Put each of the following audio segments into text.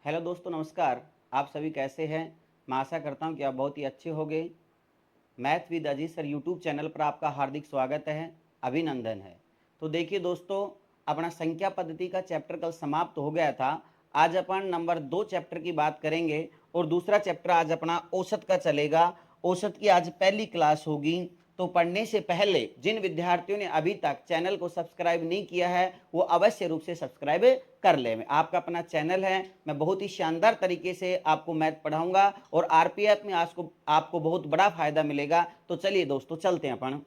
Hello दोस्तों, नमस्कार। आप सभी कैसे हैं? मैं आशा करता हूं कि आप बहुत ही अच्छे होंगे। Math with Ajit sir YouTube channel पर आपका हार्दिक स्वागत है, अभिनंदन है। तो देखिए दोस्तों, अपना संख्या पद्धति का चैप्टर कल समाप्त हो गया था। आज अपन नंबर 2 चैप्टर की बात करेंगे और दूसरा चैप्टर आज अपना औसत का चलेगा। औसत की आज पहली क्लास होगी। तो पढ़ने से पहले जिन विद्यार्थियों ने अभी तक चैनल को सब्सक्राइब नहीं किया है वो अवश्य रूप से सब्सक्राइब कर ले। आपका अपना चैनल है, मैं बहुत ही शानदार तरीके से आपको मैथ पढ़ाऊंगा और आरपीएफ में आपको बहुत बड़ा फायदा मिलेगा। तो चलिए दोस्तों, चलते हैं अपन।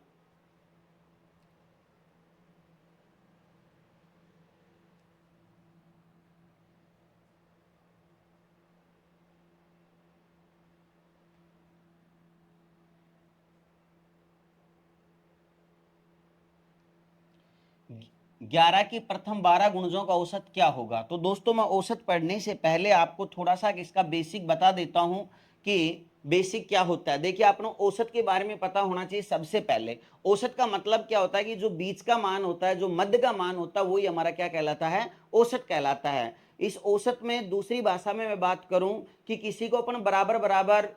11 की प्रथम 12 गुणजों का औसत क्या होगा। तो दोस्तों, मैं औसत पढ़ने से पहले आपको थोड़ा सा इसका बेसिक बता देता हूं कि बेसिक क्या होता है। देखिए, आपको औसत के बारे में पता होना चाहिए। सबसे पहले औसत का मतलब क्या होता है कि जो बीच का मान होता है, जो मध्य का मान होता है, वही हमारा क्या कहलाता है, औसत कहलाता है। इस औसत में दूसरी भाषा में मैं बात करूं कि किसी को अपन बराबर बराबर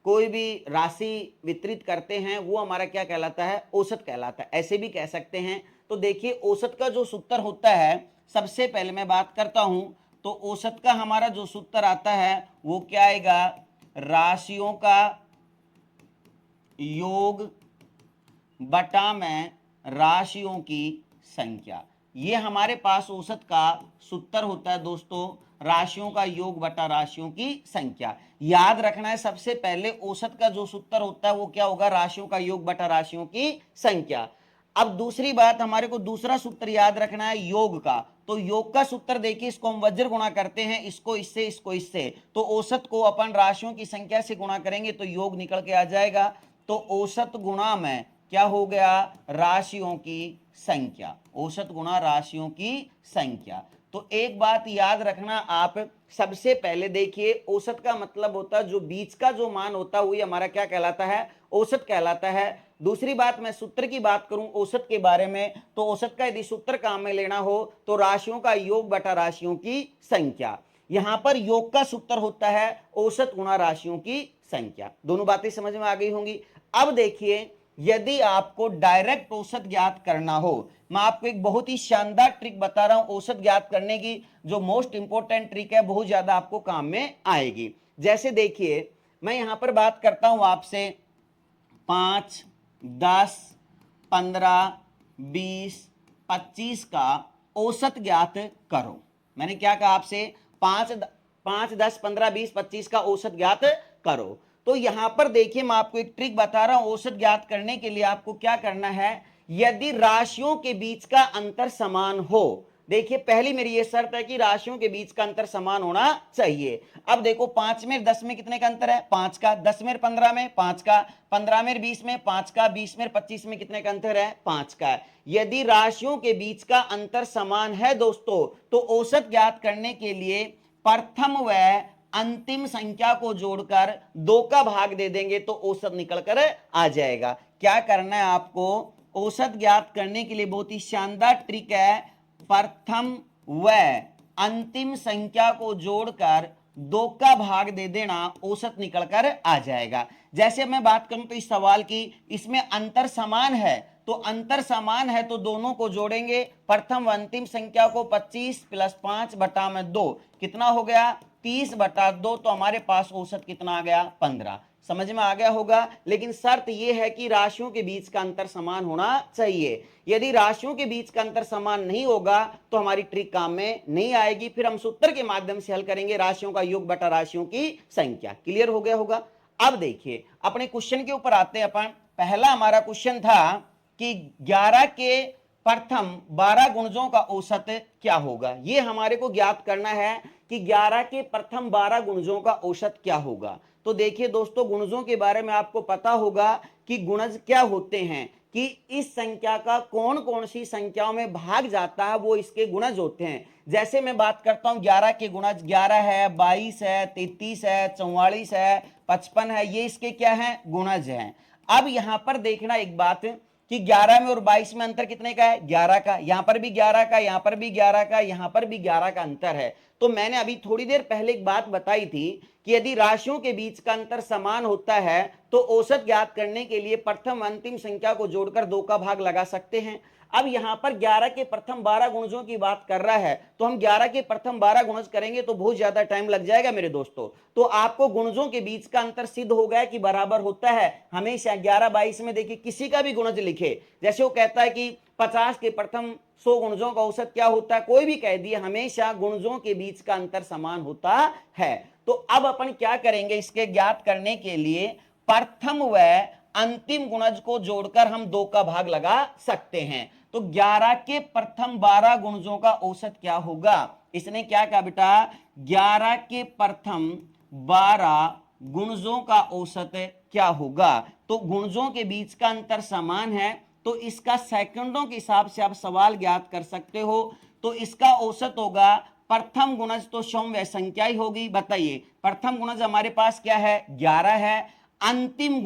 कोई भी राशि वितरित करते हैं, वो हमारा क्या कहलाता है, औसत कहलाता है। ऐसे भी कह सकते हैं। तो देखिए, औसत का जो सूत्र होता है, सबसे पहले मैं बात करता हूं। तो औसत का हमारा जो सूत्र आता है वो क्या आएगा, राशियों का योग बटा में राशियों की संख्या। ये हमारे पास औसत का सूत्र होता है दोस्तों, राशियों का योग बटा राशियों की संख्या। याद रखना है, सबसे पहले औसत का जो सूत्र होता है वो क्या होगा, राशियों का योग बटा राशियों की संख्या। अब दूसरी बात, हमारे को दूसरा सूत्र याद रखना है योग का। तो योग का सूत्र देखिए, इसको हम वज्र गुणा करते हैं, इसको इससे, इसको इससे। तो औसत को अपन राशियों की संख्या से गुणा करेंगे तो योग निकल के आ जाएगा। तो औसत गुणा में क्या हो गया, राशियों की संख्या। औसत गुणा राशियों की संख्या। तो एक बात याद रखना आप, सबसे पहले देखिए, औसत का मतलब होता है जो बीच का जो मान होता है वही हमारा क्या कहलाता है, औसत कहलाता है। दूसरी बात, मैं सूत्र की बात करूं औसत के बारे में, तो औसत का यदि सूत्र काम में लेना हो तो राशियों का योग बटा राशियों की संख्या। यहां पर योग का सूत्र होता है औसत गुणा राशियों की संख्या। दोनों बातें समझ में आ गई होंगी। अब देखिए, यदि आपको डायरेक्ट औसत ज्ञात करना हो, मैं आपको एक बहुत ही शानदार ट्रिक बता रहा हूं औसत ज्ञात करने की, जो मोस्ट इंपॉर्टेंट ट्रिक है, बहुत ज्यादा आपको काम में आएगी। जैसे देखिए, मैं यहां पर बात करता हूं आपसे 5, 10, 15, 20, 25 का औसत ज्ञात करो। मैंने क्या कहा आपसे, 5, 10, 15, 20, 25 का औसत ज्ञात करो। तो यहां पर देखिए, मैं आपको एक ट्रिक बता रहा हूं औसत ज्ञात करने के लिए आपको क्या करना है। यदि राशियों के बीच का अंतर समान हो, देखिए पहली मेरी ये शर्त है कि राशियों के बीच का अंतर समान होना चाहिए। अब देखो, 5 में 10 में कितने का अंतर है, 5 का। 10 में 15 में 5 का। 15 में 20 में 5 का। 20 में 25 में कितने का अंतर है, 5 का। यदि राशियों के बीच का अंतर समान है दोस्तों, तो औसत ज्ञात करने के लिए प्रथम व अंतिम संख्या को जोड़कर 2 का भाग दे देंगे तो औसत निकल कर आ जाएगा। क्या करना है आपको, औसत ज्ञात करने के लिए बहुत ही शानदार ट्रिक है, प्रथम व अंतिम संख्या को जोड़कर 2 का भाग दे देना, औसत निकलकर आ जाएगा। जैसे मैं बात करूं तो इस सवाल की, इसमें अंतर समान है, तो अंतर समान है तो दोनों को जोड़ेंगे, प्रथम व अंतिम संख्या को। 25 + 5 बटा में 2 कितना हो गया, 30 बटा 2। तो हमारे पास औसत कितना आ गया, 15। समझ में आ गया होगा। लेकिन शर्त यह है कि राशियों के बीच का अंतर समान होना चाहिए। यदि राशियों के बीच का अंतर समान नहीं होगा तो हमारी ट्रिक काम में नहीं आएगी। फिर हम सूत्र के माध्यम से हल करेंगे, राशियों का योग बटा राशियों की संख्या। क्लियर हो गया होगा। अब देखिए, अपने क्वेश्चन के ऊपर आते हैं अपन। पहला हमारा क्वेश्चन था कि 11 के प्रथम 12 गुणजों का औसत क्या होगा। ये हमारे को ज्ञात करना है कि 11 के प्रथम 12 गुणजों का औसत क्या होगा। तो देखिए दोस्तों, गुणजों के बारे में आपको पता होगा कि गुणज क्या होते हैं, कि इस संख्या का कौन कौन सी संख्याओं में भाग जाता है वो इसके गुणज होते हैं। जैसे मैं बात करता हूं 11 के गुणज, 11 है, 22 है, 33 है, 44 है, 55 है, ये इसके क्या है, गुणज हैं। अब यहां पर देखना एक बात, कि 11 में और 22 में अंतर कितने का है? 11 का। यहां पर भी 11 का, यहां पर भी 11 का, यहां पर भी 11 का अंतर है। तो मैंने अभी थोड़ी देर पहले एक बात बताई थी कि यदि राशियों के बीच का अंतर समान होता है तो औसत ज्ञात करने के लिए प्रथम अंतिम संख्या को जोड़कर 2 का भाग लगा सकते हैं। अब यहां पर 11 के प्रथम 12 गुणजों की बात कर रहा है, तो हम 11 के प्रथम 12 गुणज करेंगे तो बहुत ज्यादा टाइम लग जाएगा मेरे दोस्तों। तो आपको गुणजों के बीच का अंतर सिद्ध हो गया कि बराबर होता है हमेशा। 11 22 में देखिए किसी का भी गुणज लिखे, जैसे वो कहता है कि 50 के प्रथम 100 गुणजों का औसत क्या होता है, कोई भी कह दिए, हमेशा गुणजों के बीच का अंतर समान होता है। तो अब अपन क्या करेंगे, इसके ज्ञात करने के लिए प्रथम व अंतिम गुणज को जोड़कर हम 2 का भाग लगा सकते हैं। तो 11 के प्रथम 12 गुणजों का औसत क्या होगा? इसने क्या कहा बेटा, 11 के प्रथम 12 गुणजों का औसत क्या होगा? तो गुणजों के बीच का अंतर समान है, तो इसका सेकंडों के हिसाब से आप सवाल ज्ञात कर सकते हो। तो इसका औसत होगा प्रथम गुणज तो समव्य संख्या ही होगी। बताइए, प्रथम गुणज हमारे पास क्या है? 11 है। अंतिम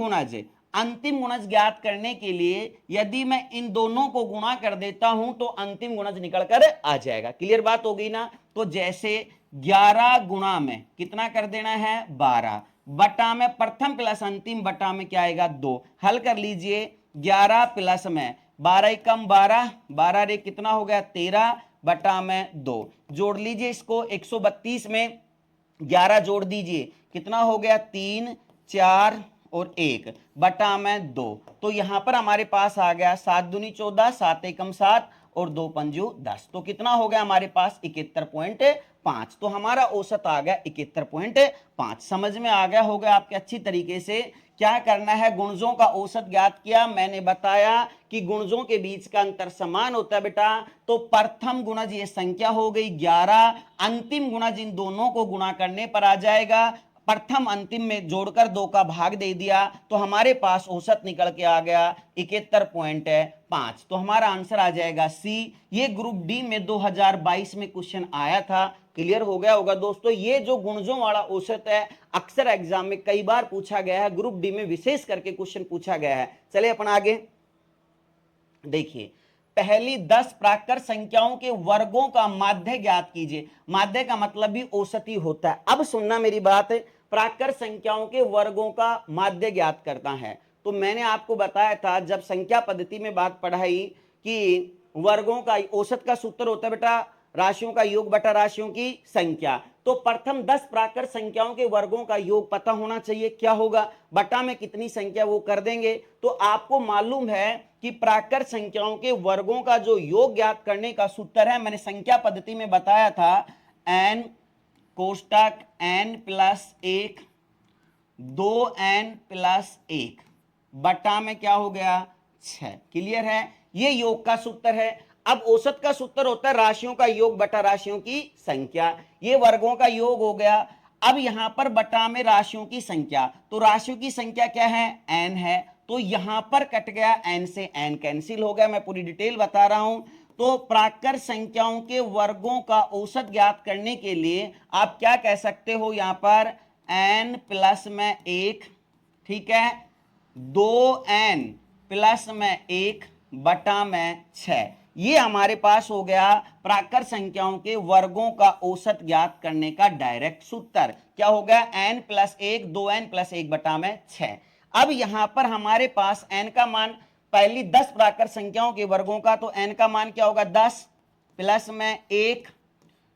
गुणज ज्ञात करने के लिए यदि मैं इन दोनों को गुणा कर देता हूं तो अंतिम गुणज निकल कर आ जाएगा। क्लियर बात हो गई ना? तो जैसे 11 गुणा में कितना कर देना है? 12 बटा में प्रथम प्लस अंतिम बटा में क्या आएगा? 2। हल कर लीजिए, 11 प्लस में 12 एकम 12, 12 रे कितना हो गया? 13 बटा में 2। जोड़ लीजिए इसको, 132 में 11 जोड़ दीजिए, कितना हो गया? 3 4 और 1 बटा में 2। तो यहां पर हमारे पास आ गया 7 दूनी 14, 7 एकम 7 और 2 पंजू 10। तो कितना हो गया हमारे पास? 71.5। तो हमारा औसत आ गया 71.5। समझ में आ गया होगा आपके अच्छी तरीके से। क्या करना है, गुणजों का औसत ज्ञात किया, मैंने बताया कि गुणजों के बीच का अंतर समान होता है बेटा। तो प्रथम गुणज ये संख्या हो गई 11, अंतिम गुणज इन दोनों को गुणा करने पर आ जाएगा, प्रथम अंतिम में जोड़कर 2 का भाग दे दिया तो हमारे पास औसत निकल के आ गया 71.5। तो हमारा आंसर आ जाएगा सी। ये ग्रुप डी में 2022 में क्वेश्चन आया था। क्लियर हो गया होगा दोस्तों। ये जो गुणजों वाला औसत है अक्सर एग्जाम में कई बार पूछा गया है, ग्रुप डी में विशेष करके क्वेश्चन पूछा गया है। चलिए अपन आगे देखिए, पहली 10 प्राकृत संख्याओं के वर्गों का माध्य ज्ञात कीजिए। माध्य का मतलब भी औसत ही होता है। अब सुनना मेरी बात, प्राकृत संख्याओं के वर्गों का माध्य ज्ञात करता है। तो मैंने आपको बताया था जब संख्या पद्धति में बात पढ़ाई कि वर्गों का औसत का सूत्र होता है बेटा राशियों का योग बटा राशियों की संख्या। तो प्रथम 10 प्राकृत संख्याओं के वर्गों का योग पता होना चाहिए, क्या होगा? बटा में कितनी संख्या वो कर देंगे। तो आपको मालूम है कि प्राकृत संख्याओं के वर्गों का जो योग ज्ञात करने का सूत्र है, मैंने संख्या पद्धति में बताया था, n कोष्टक n plus 1 2n plus 1 बटा में क्या हो गया? 6। क्लियर है? ये योग का सूत्र है। अब औसत का सूत्र होता है राशियों का योग बटा राशियों की संख्या। ये वर्गों का योग हो गया। अब यहां पर बटा में राशियों की संख्या, तो राशियों की संख्या क्या है? n है। तो यहां पर कट गया, n से n कैंसिल हो गया। मैं पूरी डिटेल बता रहा हूं। तो प्राकृत संख्याओं के वर्गों का औसत ज्ञात करने के लिए आप क्या कह सकते हो? यहां पर n प्लस में 1, ठीक है, 2n प्लस में 1 बटा में 6। ये हमारे पास हो गया प्राकृत संख्याओं के वर्गों का औसत ज्ञात करने का डायरेक्ट सूत्र। क्या हो गया? n प्लस 1 2n प्लस 1 बटा में 6। अब यहां पर हमारे पास n का मान, पहली 10 प्राकृत संख्याओं के वर्गों का, तो n का मान क्या होगा? 10 प्लस में 1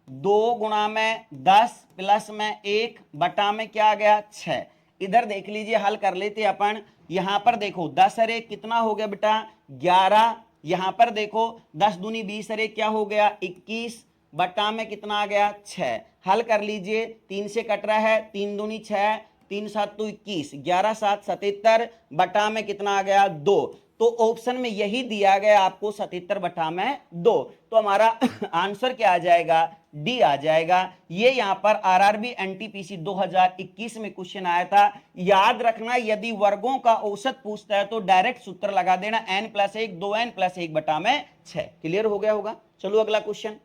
2 गुणा में 10 प्लस में 1 बटा में क्या आ गया? 6। इधर देख लीजिए, हल कर लेते अपन। यहां पर देखो 10 अरे कितना हो गया बेटा? 11। यहां पर देखो 10 दूनी 20 अरे क्या हो गया? 21 बटा में कितना आ गया? 6। हल कर लीजिए, 3 से कट रहा है, 3 दूनी 6, 3 7 तो 21, 11 7 77 बटा में कितना आ गया? 2। तो ऑप्शन में यही दिया गया आपको 77 बटा में 2। तो हमारा आंसर क्या आ जाएगा? डी आ जाएगा। ये यहां पर आरआरबी एनटीपीसी 2021 में क्वेश्चन आया था। याद रखना, यदि वर्गों का औसत पूछता है तो डायरेक्ट सूत्र लगा देना, n प्लस 1 2n प्लस 1 बटा में 6। क्लियर हो गया होगा? चलो अगला क्वेश्चन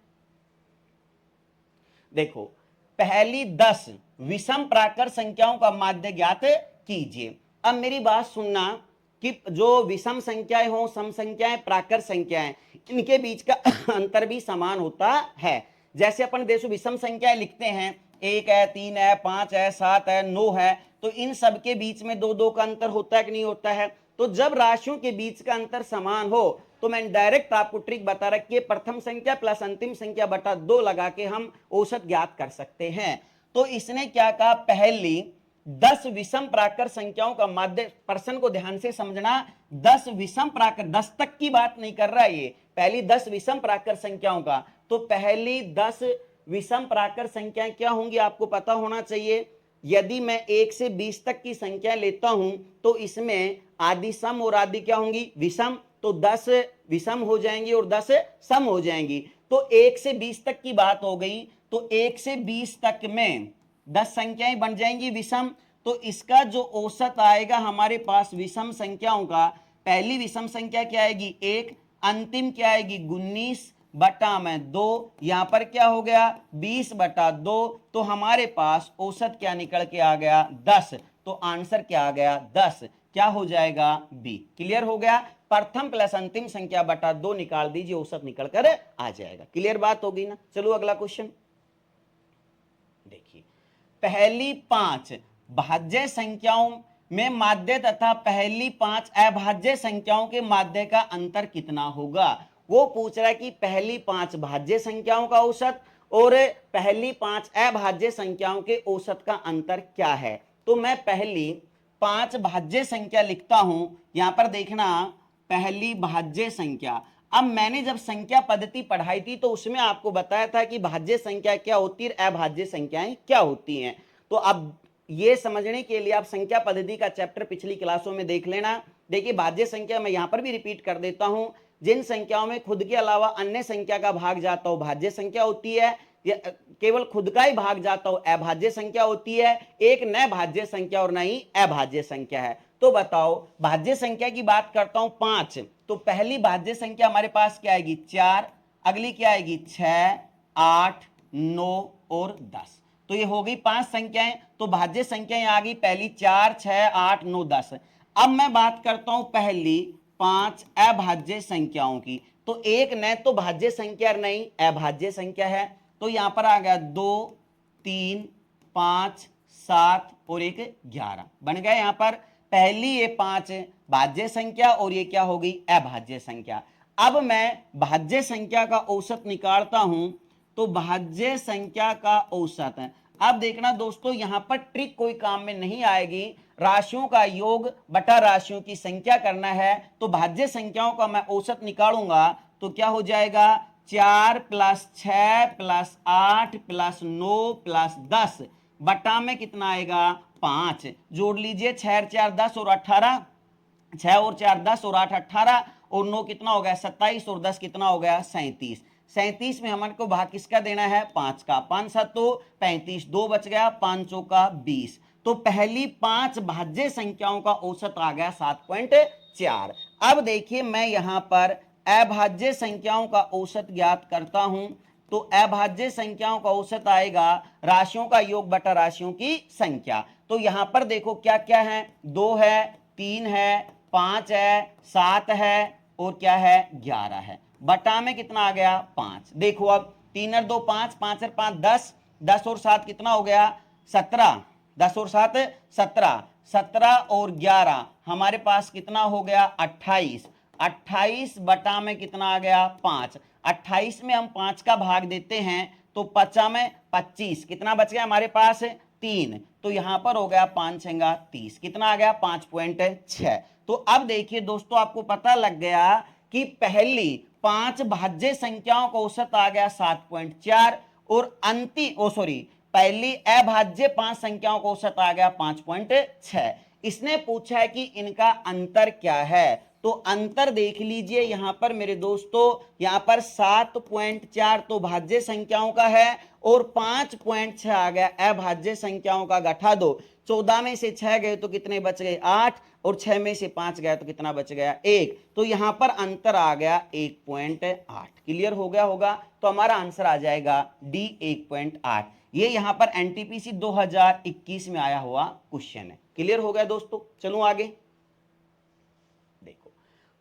देखो, पहली 10 विषम प्राकृत संख्याओं का माध्य ज्ञात कीजिए। अब मेरी बात सुनना, कि जो विषम संख्याएं हो, सम संख्याएं, प्राकृत संख्याएं, इनके बीच का अंतर भी समान होता है। जैसे अपन देखो विषम संख्याएं लिखते हैं, 1 है, 3 है, 5 है, 7 है, 9 है, तो इन सब के बीच में 2 का अंतर होता है कि नहीं होता है। तो जब राशियों के बीच का अंतर समान हो तो मैं डायरेक्ट आपको ट्रिक बता रखी है, प्रथम संख्या प्लस अंतिम संख्या बटा 2 लगा के हम औसत ज्ञात कर सकते हैं। तो इसने क्या कहा, पहली 10 विषम प्राकृत संख्याओं का माध्य, प्रश्न को ध्यान से समझना, 10 विषम प्राकृत, 10 तक की बात नहीं कर रहा है ये, पहली 10 विषम प्राकृत संख्याओं का। तो पहली 10 विषम प्राकृत संख्याएं क्या होंगी आपको पता होना चाहिए। यदि मैं 1 से 20 तक की संख्या लेता हूं तो इसमें आदि सम और आदि क्या होंगी, विषम। तो 10 विषम हो जाएंगी और 10 सम हो जाएंगी। तो 1 से 20 तक की बात हो गई। तो 1 से 20 तक में 10 संख्याएं बन जाएंगी विषम। तो इसका जो औसत आएगा हमारे पास विषम संख्याओं का, पहली विषम संख्या क्या आएगी 1, अंतिम क्या आएगी 19 बटा में 2, यहां पर क्या हो गया 20 बटा 2। तो हमारे पास औसत क्या निकल के आ गया 10। तो आंसर क्या आ गया 10, क्या हो जाएगा बी। क्लियर हो गया, प्रथम प्लस अंतिम संख्या बटा 2 निकाल दीजिए, औसत निकल कर आ जाएगा। क्लियर बात होगी ना। चलो अगला क्वेश्चन देखिए, पहली 5 भाज्य संख्याओं में माध्य तथा पहली 5 अभाज्य संख्याओं के माध्य का अंतर कितना होगा। वो पूछ रहा है कि पहली 5 भाज्य संख्याओं का औसत और पहली 5 अभाज्य संख्याओं के औसत का अंतर क्या है। तो मैं पहली 5 भाज्य संख्या लिखता हूं, यहां पर देखना पहली भाज्य संख्या। अब मैंने जब संख्या पद्धति पढ़ाई थी तो उसमें आपको बताया था कि भाज्य संख्या क्या होती है, अभाज्य संख्याएं क्या होती हैं। तो अब ये समझने के लिए आप संख्या पद्धति का चैप्टर पिछली क्लासों में देख लेना। देखिए भाज्य संख्या मैं यहां पर भी रिपीट कर देता हूं, जिन संख्याओं में खुद के अलावा अन्य संख्या का भाग जाता हो भाज्य संख्या होती है, केवल खुद का ही भाग जाता हो अभाज्य संख्या होती है। एक न भाज्य संख्या और न ही अभाज्य संख्या है। तो बताओ भाज्य संख्या की बात करता हूं 5, तो पहली भाज्य संख्या हमारे पास क्या आएगी 4, अगली क्या आएगी 6, 8, 9 और 10। तो ये हो गई 5 संख्याएं। तो भाज्य संख्याएं आ गई पहली 4, 6, 8, 9, 10। अब मैं बात करता हूं पहली 5 अभाज्य संख्याओं की। तो एक न तो भाज्य संख्या नहीं अभाज्य संख्या है। तो यहां पर आ गया 2, 3, 5, 7 और एक 11 बन गए। यहां पर पहली ये 5 भाज्य संख्या और ये क्या हो गई अभाज्य संख्या। अब मैं भाज्य संख्या का औसत निकालता हूं, तो भाज्य संख्या का औसत है। अब देखना दोस्तों यहां पर ट्रिक कोई काम में नहीं आएगी, राशियों का योग बटा राशियों की संख्या करना है। तो भाज्य संख्याओं का मैं औसत निकालूंगा तो क्या हो जाएगा 4 प्लस 6 प्लस 8 प्लस 9 प्लस 10 बटा में कितना आएगा 5। जोड़ लीजिए 6 4 10 और 18, 6 और 4 10 और 8 18 और 9 कितना हो गया 27 और 10 कितना हो गया 37। 37 में हमारे को भाग किसका देना है 5 का, 5 7 तो 35, 2 बच गया, 5 चौका 20। तो पहली 5 भाज्य संख्याओं का औसत आ गया 7.4। अब देखिए मैं यहां पर अभाज्य संख्याओं का औसत ज्ञात करता हूं। तो अभाज्य संख्याओं का औसत आएगा राशियों का योग बटा राशियों की संख्या। तो यहां पर देखो क्या क्या है, 2 है, 3 है, 5 है, 7 है और क्या है 11 है। बटा में कितना आ गया 5। देखो अब 3 और 2 5, 5 और 5 10, 10 और 7 कितना हो गया 17, 10 और 7 17, 17 और 11 हमारे पास कितना हो गया 28। 28 बटा में कितना आ गया 5। 28 में हम 5 का भाग देते हैं तो 5 में 25, कितना बच गया हमारे पास 3। तो यहां पर हो गया 5 छंगा 30, कितना आ गया 5.6। तो अब देखिए दोस्तों आपको पता लग गया कि पहली 5 भाज्य संख्याओं का औसत आ गया 7.4 और पहली अभाज्य 5 संख्याओं का औसत आ गया 5.6। इसने पूछा है कि इनका अंतर क्या है। तो अंतर देख लीजिए यहां पर मेरे दोस्तों, यहां पर 7.4 तो भाज्य संख्याओं का है और 5.6 आ गया अभाज्य संख्याओं का। घटा दो, 14 में से 6 गए तो कितने बच गए 8 और 6 में से 5 गया तो कितना बच गया 1। तो यहां पर अंतर आ गया 1.8। क्लियर हो गया होगा। तो हमारा आंसर आ जाएगा डी 1.8। ये यहां पर एनटीपीसी 2021 में आया हुआ क्वेश्चन है। क्लियर हो गया दोस्तों। चलो आगे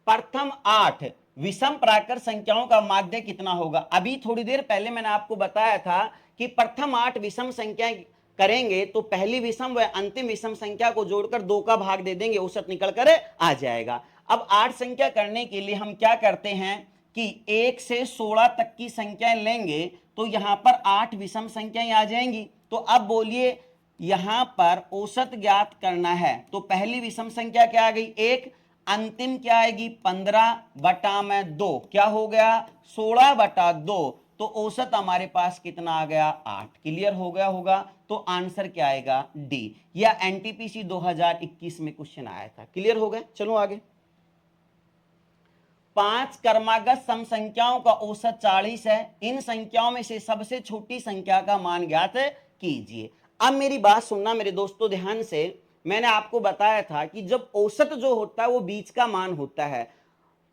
प्रथम 8 विषम प्राकर संख्याओं का माध्य कितना होगा। अभी थोड़ी देर पहले मैंने आपको बताया था कि प्रथम 8 विषम संख्याएं करेंगे तो पहली विषम व अंतिम विषम संख्या को जोड़कर 2 का भाग दे देंगे, औसत निकल कर आ जाएगा। अब 8 संख्या करने के लिए हम क्या करते हैं कि 1 से 16 तक की संख्याएं लेंगे तो यहां पर 8 विषम संख्याएं आ जाएंगी। तो अब बोलिए यहां पर औसत ज्ञात करना है तो पहली विषम संख्या क्या आ गई 1, अंतिम क्या आएगी 15 बटा में 2, क्या हो गया 16 बटा 2, तो औसत हमारे पास कितना आ गया 8। क्लियर हो गया होगा। तो आंसर क्या आएगा डी, या एनटीपीसी 2021 में क्वेश्चन आया था। क्लियर हो गया। चलो आगे। 5 क्रमागत सम संख्याओं का औसत 40 है, इन संख्याओं में से सबसे छोटी संख्या का मान ज्ञात कीजिए। अब मेरी बात सुनना मेरे दोस्तों ध्यान से, मैंने आपको बताया था कि जब औसत जो होता है वो बीच का मान होता है,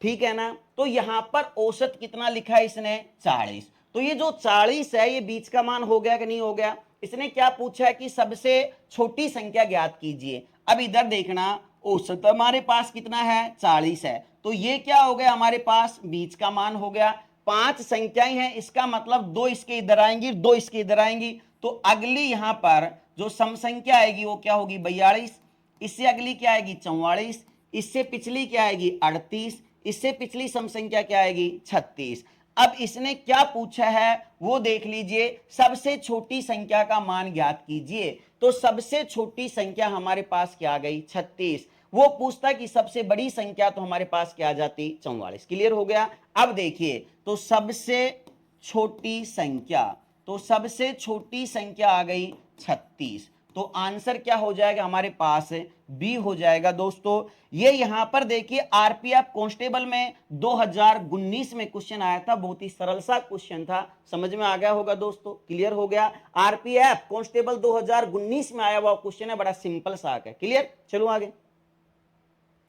ठीक है ना। तो यहां पर औसत कितना लिखा है इसने 40, तो ये जो 40 है ये बीच का मान हो गया कि नहीं हो गया। इसने क्या पूछा है कि सबसे छोटी संख्या ज्ञात कीजिए। अब इधर देखना औसत हमारे पास कितना है 40 है, तो ये क्या हो गया हमारे पास बीच का मान हो गया। 5 संख्याएं हैं, इसका मतलब 2 इसके इधर आएंगी, 2 इसके इधर आएंगी, तो अगली यहां पर जो सम संख्या आएगी वो क्या होगी 42, इससे अगली क्या आएगी 44, इससे पिछली क्या आएगी 38, इससे पिछली सम संख्या क्या आएगी 36। अब इसने क्या पूछा है वो देख लीजिए, सबसे छोटी संख्या का मान ज्ञात कीजिए। तो सबसे छोटी संख्या हमारे पास क्या आ गई 36। वो पूछता कि सबसे बड़ी संख्या तो हमारे पास क्या आ जाती 44। क्लियर हो गया। अब देखिए तो सबसे छोटी संख्या, तो सबसे छोटी संख्या आ गई 36, तो आंसर क्या हो जाएगा हमारे पास बी हो जाएगा। दोस्तों ये यहां पर देखिए आरपीएफ कांस्टेबल में 2019 में क्वेश्चन आया था, बहुत ही सरल सा क्वेश्चन था, समझ में आ गया होगा दोस्तों। क्लियर हो गया। आरपीएफ कांस्टेबल 2019 में आया हुआ क्वेश्चन है, बड़ा सिंपल सा है। क्लियर। चलो आगे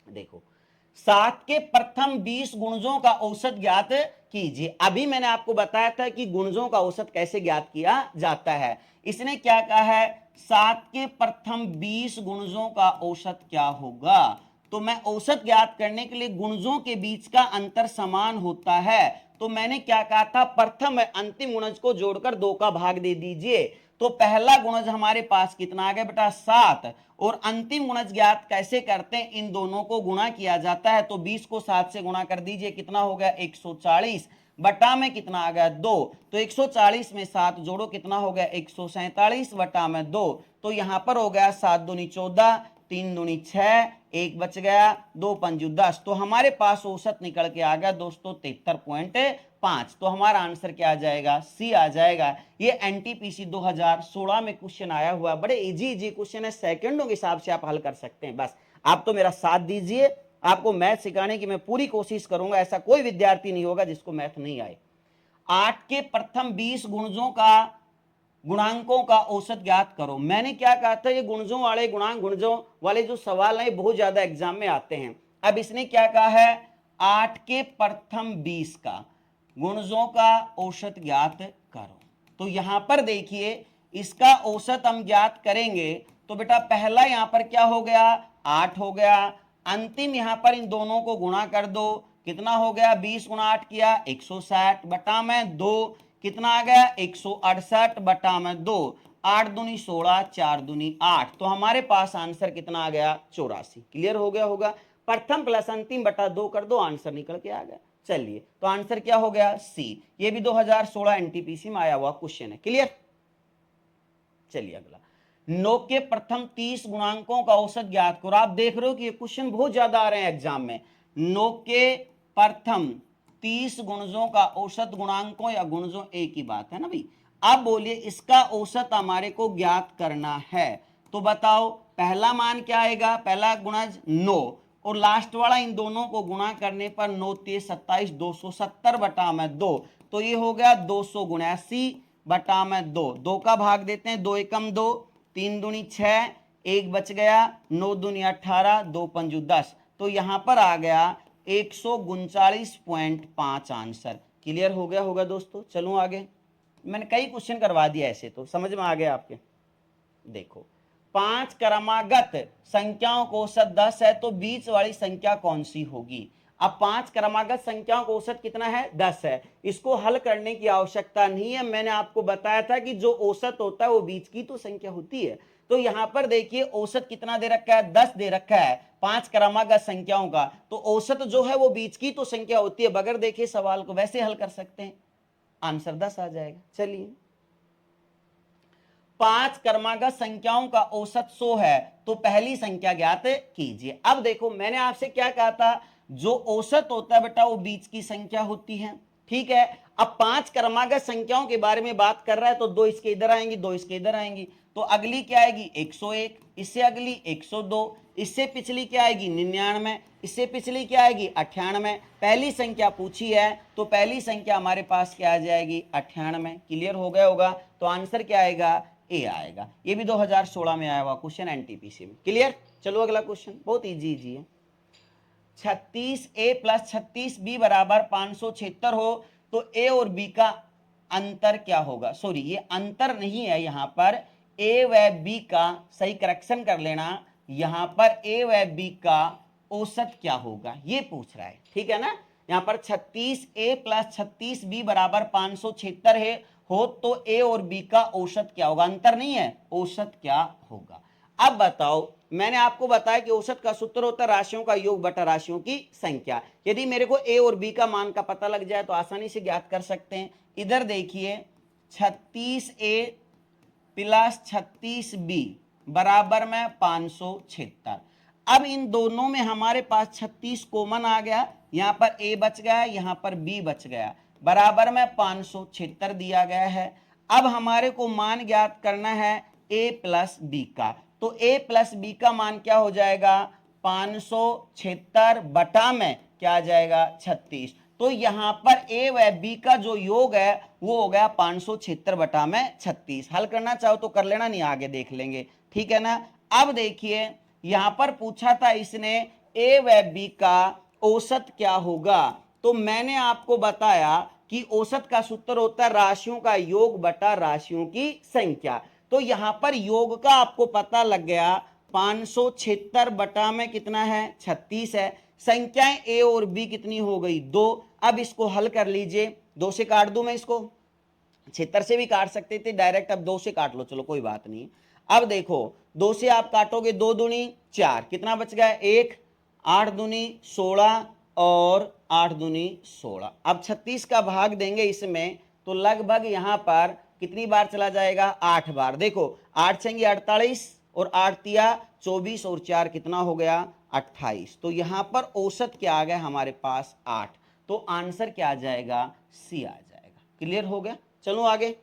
देखो, 7 के प्रथम 20 गुणजों का औसत ज्ञात कीजिए। अभी मैंने आपको बताया था कि गुणजों का औसत कैसे ज्ञात किया जाता है। इसने क्या कहा है 7 के प्रथम 20 गुणजों का औसत क्या होगा। तो मैं औसत ज्ञात करने के लिए गुणजों के बीच का अंतर समान होता है, तो मैंने क्या कहा था प्रथम अंतिम गुणज को जोड़कर 2 का भाग दे दीजिए। तो पहला गुणज हमारे पास कितना आ गया बेटा 7, और अंतिम गुणज ज्ञात कैसे करते हैं, इन दोनों को गुणा किया जाता है। तो 20 को 7 से गुणा कर दीजिए, कितना हो गया 140, बटा में कितना आ गया 2, तो 140 में 7 जोड़ो कितना हो गया 147 बटा में 2, तो यहां पर हो गया 7 दूनी 14, 3 दूनी 6, 1 बच गया, 2 पंजू 10, तो हमारे पास औसत निकल के आ गया दोस्तों 73.5। तो हमारा आंसर क्या आ जाएगा सी आ जाएगा। ये एनटीपीसी 2016 में क्वेश्चन आया हुआ, बड़े इजी इजी क्वेश्चन है, सेकंडों के हिसाब से आप हल कर सकते हैं। बस आप तो मेरा साथ दीजिए, आपको मैथ सिखाने की मैं पूरी कोशिश करूंगा, ऐसा कोई विद्यार्थी नहीं होगा जिसको मैथ नहीं आए। 8 के प्रथम 20 गुणजों का गुणांकों का औसत ज्ञात करो। मैंने क्या कहा था ये गुणजों वाले गुणांक गुणजों वाले जो सवाल हैं बहुत ज्यादा एग्जाम में आते हैं। अब इसने क्या कहा है 8 के प्रथम 20 का गुणजों का औसत ज्ञात करो। तो यहां पर देखिए इसका औसत हम ज्ञात करेंगे तो बेटा पहला यहां पर क्या हो गया 8 हो गया, अंतिम यहां पर इन दोनों को गुणा कर दो, कितना हो गया 20 गुणा 8 किया 160 बटा में 2, कितना आ गया 168 बटा में 2, 8 दूनी 16, 4 दूनी 8, तो हमारे पास आंसर कितना आ गया 84। क्लियर हो गया होगा। प्रथम प्लस अंतिम बटा 2 कर दो, आंसर निकल के आ गया। चलिए तो आंसर क्या हो गया सी, ये भी 2016 एनटीपीसी में आया हुआ क्वेश्चन है। क्लियर। चलिए अगला, 9 के प्रथम 30 गुणांकों का औसत ज्ञात करो। आप देख रहे हो कि ये क्वेश्चन बहुत ज्यादा आ रहे हैं एग्जाम में। 9 के प्रथम 30 गुणजों का औसत गुणांकों या गुणजों एक ही बात है ना भाई। अब बोलिए इसका औसत हमारे को ज्ञात करना है, तो बताओ पहला मान क्या आएगा, पहला गुणज 9 और लास्ट वाला इन दोनों को गुणा करने पर 9 3 27 270 बटा में 2, तो ये हो गया 279 बटा में 2, 2 का भाग देते हैं, 2 एकम 2, 3 दूनी 6, 1 बच गया, 9 दूनी 18, 2 पंजू 10, तो यहां पर आ गया 139.5 आंसर। क्लियर हो गया होगा दोस्तों। चलो आगे, मैंने कई क्वेश्चन करवा दिया ऐसे, तो समझ में आ गया आपके। देखो 5 क्रमागत संख्याओं को औसत 10 है, तो बीच वाली संख्या कौन सी होगी। अब 5 क्रमागत संख्याओं का औसत कितना है 10 है। इसको हल करने की आवश्यकता नहीं है, मैंने आपको बताया था कि जो औसत होता है वो बीच की तो संख्या होती है। तो यहां पर देखिए औसत कितना दे रखा है 10 दे रखा है 5 क्रमागत संख्याओं का, तो औसत जो है वो बीच की तो संख्या होती है। बगैर देखे सवाल को वैसे हल कर सकते हैं, आंसर 10 आ जाएगा। चलिए 5 क्रमागत संख्याओं का औसत 100 है, तो पहली संख्या ज्ञात कीजिए। अब देखो मैंने आपसे क्या कहा था, जो औसत होता है बेटा वो बीच की संख्या होती है, ठीक है। अब 5 क्रमागत संख्याओं के बारे में बात कर रहा है, तो 2 इसके इधर आएंगी, 2 इसके इधर आएंगी, तो अगली क्या आएगी 101, इससे अगली 102, इससे पिछली क्या आएगी 99, इससे पिछली क्या आएगी 98। पहली संख्या पूछी है तो पहली संख्या हमारे पास क्या आ जाएगी 98। क्लियर हो गया होगा, तो आंसर क्या आएगा ए आएगा। ये भी 2016 में आया हुआ क्वेश्चन एनटीपीसी में। क्लियर, चलो अगला क्वेश्चन बहुत इजी है। 36A प्लस 36B बराबर 576 हो तो ए और बी का अंतर क्या होगा। सॉरी ये अंतर नहीं है, यहां पर ए व बी का, सही करेक्शन कर लेना, यहां पर ए व बी का औसत क्या होगा ये पूछ रहा है, ठीक है ना। यहां पर 36A प्लस 36B बराबर 576 है हो तो ए और बी का औसत क्या होगा, अंतर नहीं है, औसत क्या होगा। अब बताओ, मैंने आपको बताया कि औसत का सूत्र होता है राशियों का योग बटा राशियों की संख्या। यदि मेरे को ए और बी का मान का पता लग जाए तो आसानी से ज्ञात कर सकते हैं। इधर देखिए 36A प्लस 36B बराबर में 576। अब इन दोनों में हमारे पास 36 कॉमन आ गया, यहां पर ए बच गया, यहां पर बी बच गया, बराबर में 576 दिया गया है। अब हमारे को मान ज्ञात करना है ए प्लस बी का, तो ए प्लस बी का मान क्या हो जाएगा 576 बटा में क्या आ जाएगा 36। तो यहां पर ए व बी का जो योग है वो हो गया 576 बटा में 36। हल करना चाहो तो कर लेना, नहीं आगे देख लेंगे, ठीक है ना। अब देखिए यहां पर पूछा था इसने ए व बी का औसत क्या होगा, तो मैंने आपको बताया कि औसत का सूत्र होता है राशियों का योग बटा राशियों की संख्या। तो यहां पर योग का आपको पता लग गया 576 बटा में कितना है 36 है। संख्याएं ए और बी कितनी हो गई 2। अब इसको हल कर लीजिए, 2 से काट दूं मैं इसको, 76 से भी काट सकते थे डायरेक्ट, अब 2 से काट लो, चलो कोई बात नहीं। अब देखो 2 से आप काटोगे 2 दूनी 4, कितना बच गया 1, 8 दूनी 16 और 8 दूनी 16। अब 36 का भाग देंगे इसमें तो लगभग यहां पर कितनी बार चला जाएगा 8 बार। देखो 8 छंगे 48 और 8 तिया 24 और 4 कितना हो गया 28। तो यहां पर औसत क्या आ गया हमारे पास 8, तो आंसर क्या आ जाएगा सी आ जाएगा। क्लियर हो गया, चलो आगे।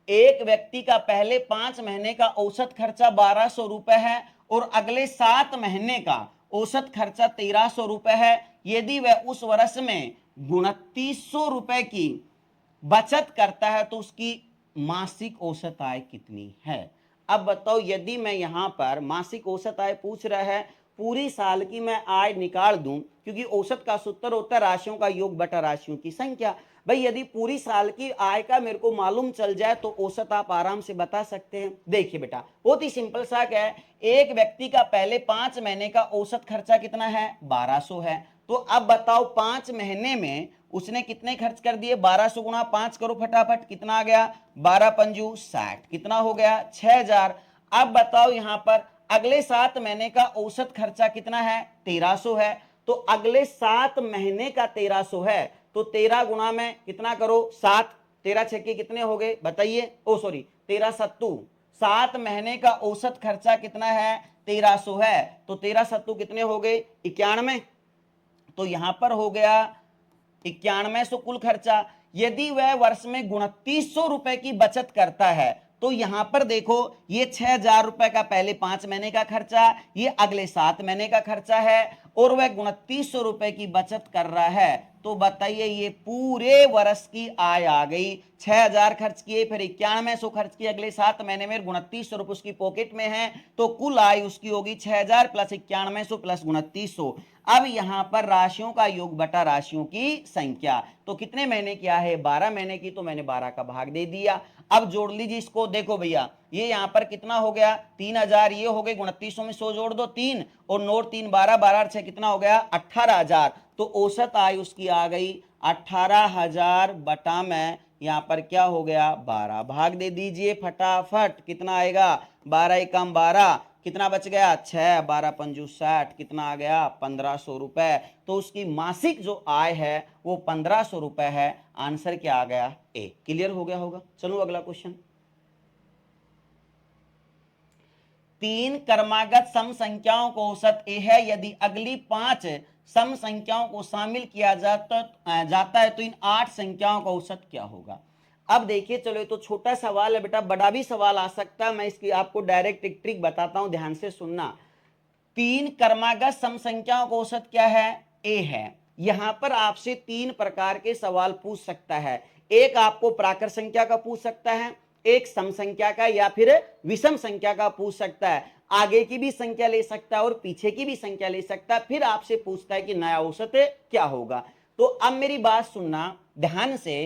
एक व्यक्ति का पहले 5 महीने का औसत खर्चा 1200 रुपए है और अगले 7 महीने का औसत खर्चा 1300 रुपए है। यदि वह उस वर्ष में 2900 रुपए की बचत करता है तो उसकी मासिक औसत आय कितनी है। अब बताओ, यदि मैं यहां पर मासिक औसत आय पूछ रहा है, पूरी साल की मैं आय निकाल दूं, क्योंकि औसत का सूत्र होता है राशियों का योग बटा राशियों की संख्या। भाई यदि पूरी साल की आय का मेरे को मालूम चल जाए तो औसत आप आराम से बता सकते हैं। देखिए बेटा बहुत ही सिंपल सा क्या है, एक व्यक्ति का पहले 5 महीने का औसत खर्चा कितना है 1200 है। तो अब बताओ 5 महीने में उसने कितने खर्च कर दिए, 1200 गुणा 5 करो फटाफट, कितना आ गया 12 पंजू 60, कितना हो गया 6000। अब बताओ यहां पर अगले 7 महीने का औसत खर्चा कितना है 1300 है, तो अगले 7 महीने का 1300 है, तो 13 गुणा में कितना करो 7, 13 छक्के कितने हो गए बताइए, ओ सॉरी 13 सत्तू, 7 महीने का औसत खर्चा कितना है 1300 है, तो 13 सत्तू कितने हो गए 91, तो यहां पर हो गया 9100 कुल खर्चा। यदि वह वर्ष में 2900 रुपए की बचत करता है तो यहां पर देखो ये 6000 रुपए का पहले 5 महीने का खर्चा, ये अगले 7 महीने का खर्चा है, और वह 2900 रुपए की बचत कर रहा है, तो बताइए ये पूरे वर्ष की आय आ गई। 6000 खर्च किए, फिर 9100 खर्च किए, अगले 7 महीने में 2900 रुपए उसकी पॉकेट में है, तो कुल आय उसकी होगी 6000 प्लस 9100 प्लस 2900। अब यहां पर राशियों का योग बटा राशियों की संख्या, तो कितने महीने की आय है 12 महीने की, तो मैंने 12 का भाग दे दिया। अब जोड़ लीजिए इसको, देखो भैया ये यहां पर कितना हो गया 3000, ये हो गए 2900 में 100 जोड़ दो 3 और 9 3 12 12 6 कितना हो गया 18000। तो औसत आय उसकी आ गई 18000 बटा में यहां पर क्या हो गया 12, भाग दे दीजिए फटाफट, कितना आएगा 12 एकम 12, कितना बच गया 6, 12 पंजू 60, कितना आ गया 1500 रुपए। तो उसकी मासिक जो आय है वो 1500 रुपए है। आंसर क्या आ गया ए। क्लियर हो गया होगा। चलो अगला क्वेश्चन। 3 क्रमागत सम संख्याओं को औसत ए है, यदि अगली 5 सम संख्याओं को शामिल किया जाता है तो इन 8 संख्याओं का औसत क्या होगा। अब देखिए चलो ये तो छोटा सवाल है बेटा, बड़ा भी सवाल आ सकता है। मैं इसकी आपको डायरेक्ट एक ट्रिक बताता हूं, ध्यान से सुनना। 3 क्रमागत सम संख्याओं का औसत क्या है ए है। यहां पर आपसे 3 प्रकार के सवाल पूछ सकता है। एक आपको प्राकृत संख्या का पूछ सकता है, एक सम संख्या का या फिर विषम संख्या का पूछ सकता है। आगे की भी संख्या ले सकता है और पीछे की भी संख्या ले सकता है। फिर आपसे पूछता है कि नया औसत क्या होगा। तो अब मेरी बात सुनना ध्यान से।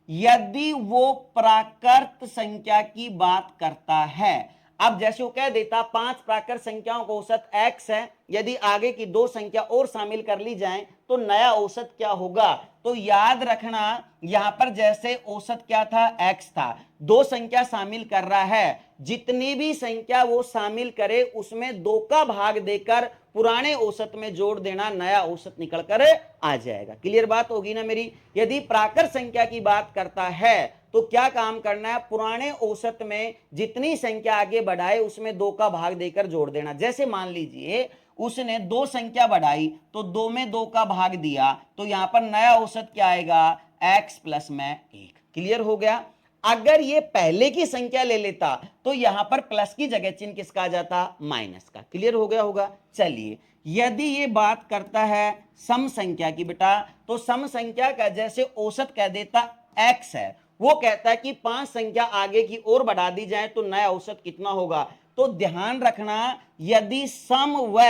यदि वो प्राकृत संख्या की बात करता है, अब जैसे वो कह देता 5 प्राकृत संख्याओं का औसत x है, यदि आगे की 2 संख्या और शामिल कर ली जाएं तो नया औसत क्या होगा। तो याद रखना यहां पर जैसे औसत क्या था x था, 2 संख्या शामिल कर रहा है, जितनी भी संख्या वो शामिल करे उसमें 2 का भाग देकर पुराने औसत में जोड़ देना, नया औसत निकल कर आ जाएगा। क्लियर बात होगी ना मेरी। यदि प्राकृत संख्या की बात करता है तो क्या काम करना है, पुराने औसत में जितनी संख्या आगे बढ़ाए उसमें 2 का भाग देकर जोड़ देना। जैसे मान लीजिए उसने 2 संख्या बढ़ाई तो 2 में 2 का भाग दिया, तो यहां पर नया औसत क्या आएगा x प्लस में 1। क्लियर हो गया। अगर ये पहले की संख्या ले लेता तो यहां पर प्लस की जगह चिन्ह किसका आ जाता माइनस का। क्लियर हो गया होगा। चलिए यदि ये बात करता है सम संख्या की बेटा, तो सम संख्या का जैसे औसत कह देता x है, वो कहता है कि 5 संख्या आगे की ओर बढ़ा दी जाए तो नया औसत कितना होगा। तो ध्यान रखना यदि सम व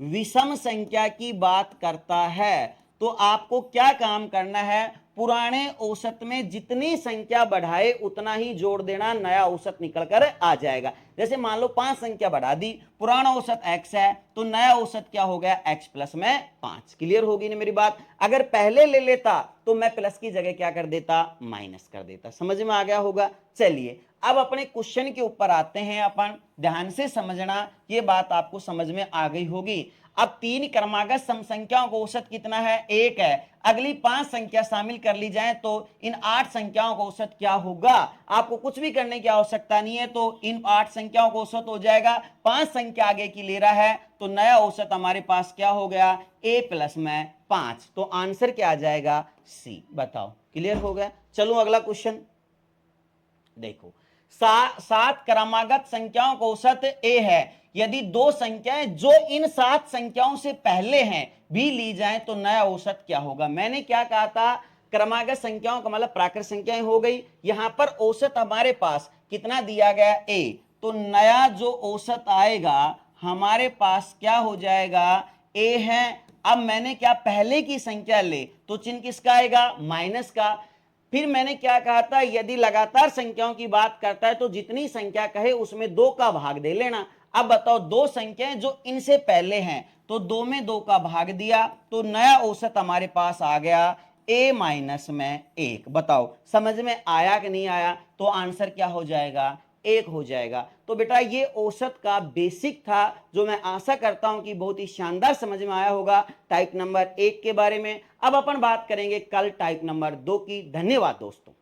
विषम संख्या की बात करता है तो आपको क्या काम करना है, पुराने औसत में जितनी संख्या बढ़ाए उतना ही जोड़ देना, नया औसत निकल कर आ जाएगा। जैसे मान लो 5 संख्या बढ़ा दी, पुराना औसत x है तो नया औसत क्या हो गया x प्लस में 5। क्लियर होगी ना मेरी बात। अगर पहले ले लेता तो मैं प्लस की जगह क्या कर देता माइनस कर देता। समझ में आ गया होगा। चलिए अब अपने क्वेश्चन के ऊपर आते हैं अपन, ध्यान से समझना, ये बात आपको समझ में आ गई होगी। अब 3 क्रमागत सम संख्याओं का औसत कितना है 1 है, अगली 5 संख्या शामिल कर ली जाए तो इन 8 संख्याओं का औसत क्या होगा। आपको कुछ भी करने की आवश्यकता नहीं है, तो इन 8 संख्याओं का औसत हो जाएगा, 5 संख्या आगे की ले रहा है तो नया औसत हमारे पास क्या हो गया a प्लस में 5। तो आंसर क्या आ जाएगा c। बताओ क्लियर हो गया। चलो अगला क्वेश्चन देखो। 7 क्रमागत संख्याओं का औसत a है, यदि 2 संख्याएं जो इन 7 संख्याओं से पहले हैं भी ली जाएं तो नया औसत क्या होगा। मैंने क्या कहा था, क्रमागत संख्याओं का मतलब प्राकृत संख्याएं हो गई। यहां पर औसत हमारे पास कितना दिया गया a, तो नया जो औसत आएगा हमारे पास क्या हो जाएगा a है। अब मैंने क्या पहले की संख्या ले तो चिन्ह किसका आएगा माइनस का। फिर मैंने क्या कहा था, यदि लगातार संख्याओं की बात करता है तो जितनी संख्या कहे उसमें 2 का भाग दे लेना। अब बताओ 2 संख्याएं जो इनसे पहले हैं तो 2 में 2 का भाग दिया तो नया औसत हमारे पास आ गया a माइनस में 1। बताओ समझ में आया कि नहीं आया। तो आंसर क्या हो जाएगा 1 हो जाएगा। तो बेटा ये औसत का बेसिक था, जो मैं आशा करता हूं कि बहुत ही शानदार समझ में आया होगा टाइप नंबर 1 के बारे में। अब अपन बात करेंगे कल टाइप नंबर 2 की। धन्यवाद दोस्तों।